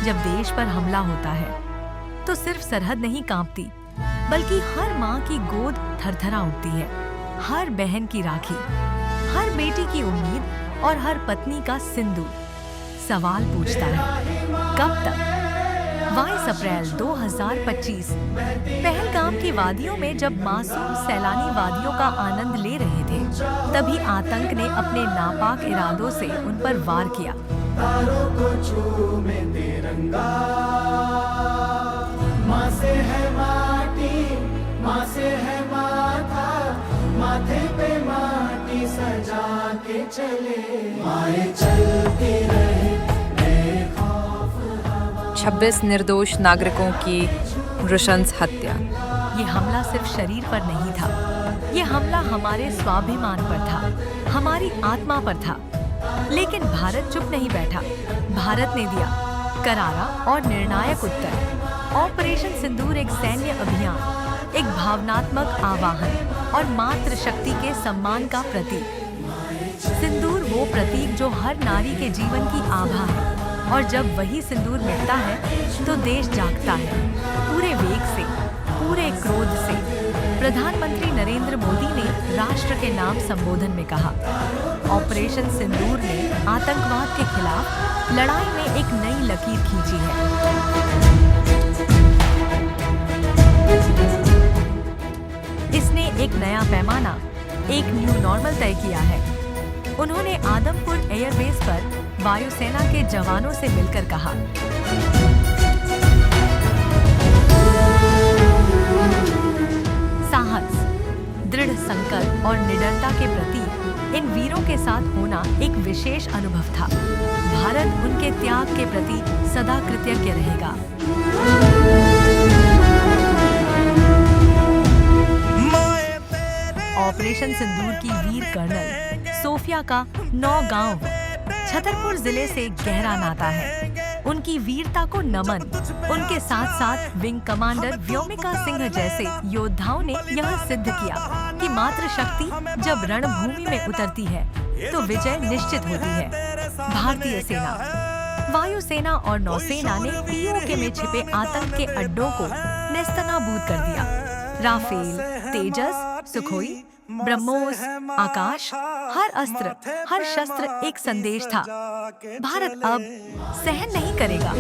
जब देश पर हमला होता है तो सिर्फ सरहद नहीं कांपती, बल्कि हर माँ की गोद थरथरा उठती है, हर बहन की राखी, हर बेटी की उम्मीद और हर पत्नी का सिंदूर सवाल पूछता है, कब तक? 22 अप्रैल 2025 पहलगाम की वादियों में जब मासूम सैलानी वादियों का आनंद ले रहे थे, तभी आतंक ने अपने नापाक इरादों से उन पर वार किया। तारों को चूमे तिरंगा, माँ से है माटी, माँ से है माथा, माथे पे माटी सजा के चले, माए चलती रहे 26 निर्दोष नागरिकों की नृशंस हत्या। ये हमला सिर्फ शरीर पर नहीं था, ये हमला हमारे स्वाभिमान पर था, हमारी आत्मा पर था। लेकिन भारत चुप नहीं बैठा। भारत ने दिया करारा और निर्णायक उत्तर। ऑपरेशन सिंदूर एक सैन्य अभियान, एक भावनात्मक आवाहन और मातृशक्ति के सम्मान का प्रतीक। सिंदूर वो प्रतीक जो हर नारी के जीवन की आभा है, और जब वही सिंदूर मिटता है तो देश जागता है, पूरे वेग से, पूरे क्रोध से। प्रधानमंत्री नरेंद्र मोदी ने राष्ट्र के नाम संबोधन में कहा, ऑपरेशन सिंदूर ने आतंकवाद के खिलाफ लड़ाई में एक नई लकीर खींची है। इसने एक नया पैमाना, एक न्यू नॉर्मल तय किया है। उन्होंने आदमपुर एयरबेस पर वायुसेना के जवानों से मिलकर कहा, साहस, दृढ़ संकल्प और निडरता के प्रति इन वीरों के साथ होना एक विशेष अनुभव था। भारत उनके त्याग के प्रति सदा कृतज्ञ रहेगा। ऑपरेशन सिंदूर की वीर कर्नल सोफिया का नौगांव छतरपुर जिले से गहरा नाता है। उनकी वीरता को नमन। उनके साथ साथ विंग कमांडर व्योमिका सिंह जैसे योद्धाओं ने यह सिद्ध किया कि मातृशक्ति जब रणभूमि में उतरती है तो विजय निश्चित होती है। भारतीय सेना, वायुसेना और नौसेना ने पीओके में छिपे आतंक के अड्डों को नेस्तनाबूद कर दिया। राफेल, तेजस, सुखोई, ब्रह्मोस, आकाश, हर अस्त्र, हर शस्त्र एक संदेश था। भारत अब सहन नहीं करेगा।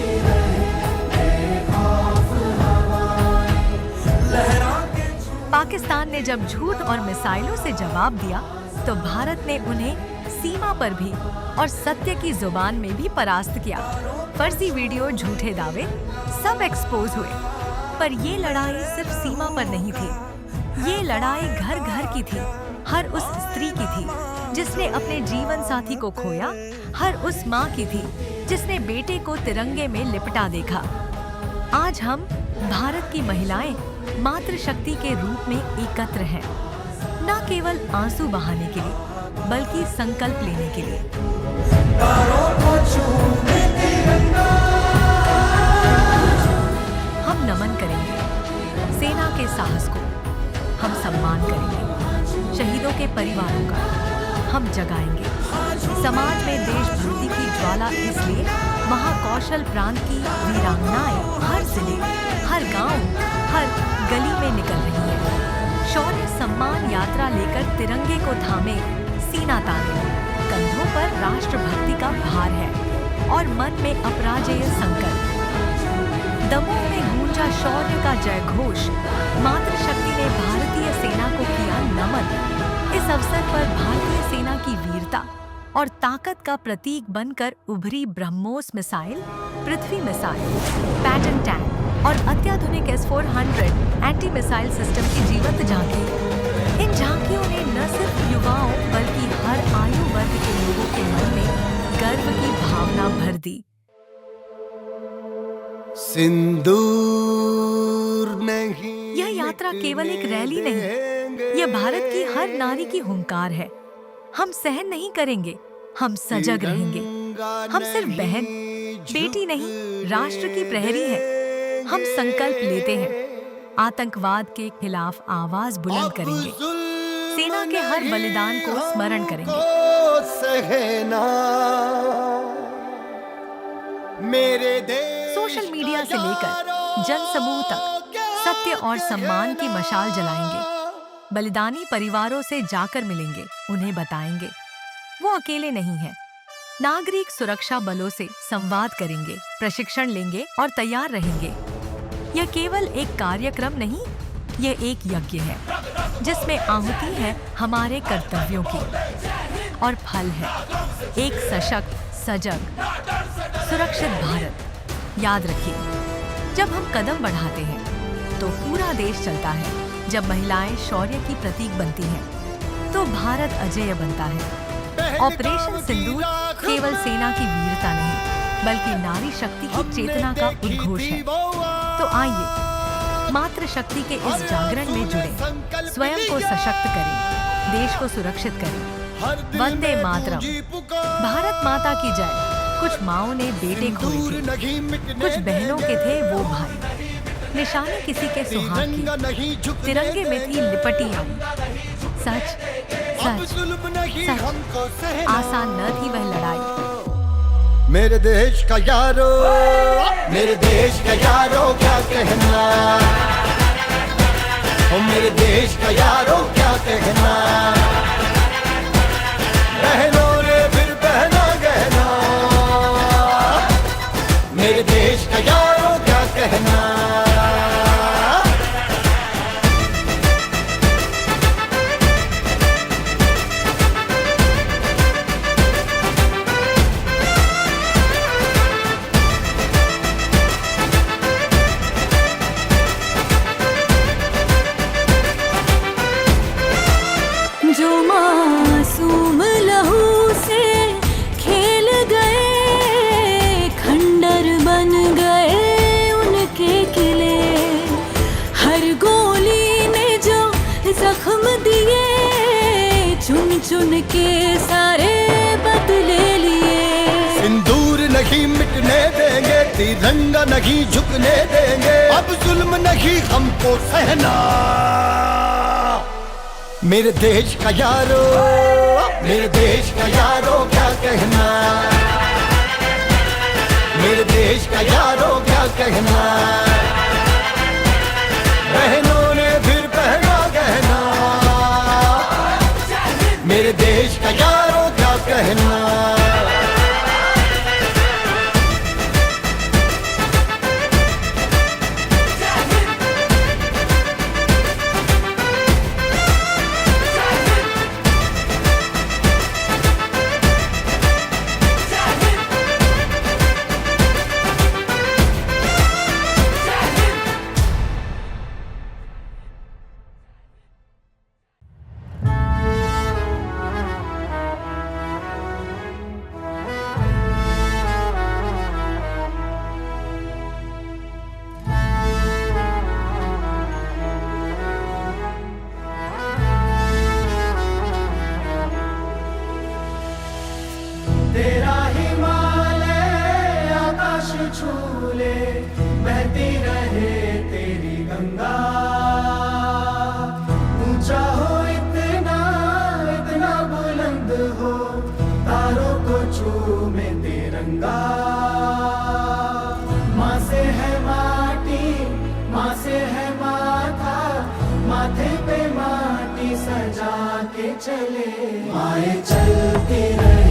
पाकिस्तान ने जब झूठ और मिसाइलों से जवाब दिया तो भारत ने उन्हें सीमा पर भी और सत्य की जुबान में भी परास्त किया। फर्जी वीडियो, झूठे दावे सब एक्सपोज हुए। पर ये लड़ाई सिर्फ सीमा पर नहीं थी, ये लड़ाई घर घर की थी। हर उस स्त्री की थी जिसने अपने जीवन साथी को खोया, हर उस माँ की थी जिसने बेटे को तिरंगे में लिपटा देखा। आज हम भारत की महिलाएं मातृशक्ति के रूप में एकत्र हैं, न केवल आंसू बहाने के लिए बल्कि संकल्प लेने के लिए। हम नमन करेंगे सेना के साहस को, हम सम्मान करेंगे शहीदों के परिवारों का, हम जगाएंगे समाज में देशभक्ति की ज्वाला। इसलिए महाकौशल प्रांत की वीरांगनाएं हर जिले, हर गांव, हर गली में निकल रही हैं। शौर्य सम्मान यात्रा लेकर तिरंगे को थामे, सीना ताने। कंधों पर राष्ट्रभक्ति का भार है और मन में अपराजेय संकल्प। दमों में गूंजा शौर्य का जय घोष। मातृशक्ति ने भारतीय सेना को किया नमन। इस अवसर पर भारतीय सेना की वीरता और ताकत का प्रतीक बनकर उभरी ब्रह्मोस मिसाइल, पृथ्वी मिसाइल, पैटर्न टैंक और अत्याधुनिक S-400 एंटी मिसाइल सिस्टम की जीवंत झांकी। इन झांकियों ने न सिर्फ युवाओं बल्कि हर आयु वर्ग के लोगों के मन में गर्व की भावना भर दी। सिंदूर नहीं, यह यात्रा केवल एक रैली नहीं, यह भारत की हर नारी की हुंकार है। हम सहन नहीं करेंगे, हम सजग रहेंगे। हम सिर्फ बहन, बेटी नहीं, राष्ट्र की प्रहरी हैं। हम संकल्प लेते हैं, आतंकवाद के खिलाफ आवाज बुलंद करेंगे, सेना के हर बलिदान को स्मरण करेंगे। मेरे देश सोशल मीडिया से लेकर जनसमूह तक सत्य और सम्मान की मशाल जलाएंगे। बलिदानी परिवारों से जाकर मिलेंगे, उन्हें बताएंगे वो अकेले नहीं हैं। नागरिक सुरक्षा बलों से संवाद करेंगे, प्रशिक्षण लेंगे और तैयार रहेंगे। यह केवल एक कार्यक्रम नहीं, यह एक यज्ञ है जिसमें आहुति है हमारे कर्तव्यों की और फल है एक सशक्त, सजग, सुरक्षित भारत। याद रखिए, जब हम कदम बढ़ाते हैं तो पूरा देश चलता है। जब महिलाएं शौर्य की प्रतीक बनती हैं तो भारत अजेय बनता है। ऑपरेशन सिंदूर केवल सेना की वीरता नहीं, बल्कि नारी शक्ति की चेतना का उद्घोष है। तो आइए मातृशक्ति के इस जागरण में जुड़े, स्वयं को सशक्त करें, देश को सुरक्षित करें। वंदे मातरम। भारत माता की जय। कुछ माओं ने बेटे खोए थे, कुछ बहनों के थे वो भाई। निशानी किसी के सुहाग की, तिरंगे में थी लिपटी आई। सच सच सच, आसान न थी वह लड़ाई। मेरे देश का यारो, मेरे देश का यारो क्या कहना, ओ मेरे देश का यारो क्या कहना। बहनों रे फिर बहना गहना, मेरे देश का यारो क्या कहना। जो मासूम लहू से खेल गए, खंडर बन गए उनके किले। हर गोली ने जो जख्म दिए, चुन चुन के सारे बदले लिए। सिंदूर नहीं मिटने देंगे, तिरंगा नहीं झुकने देंगे। अब जुल्म नहीं हमको सहना। मेरे देश का यारो, मेरे देश का यारो क्या कहना, मेरे देश का यारो क्या कहना। बहनों ने फिर पहना गहना, मेरे देश का यारो क्या कहना। तेरा हिमालय आकाश छूले, बहती रहे तेरी गंगा। ऊंचा हो इतना, इतना बुलंद हो, तारों को छूमे तिरंगा। माँ से है माटी, माँ से है माथा, माथे पे माटी सजा के चले। माए चलती रहे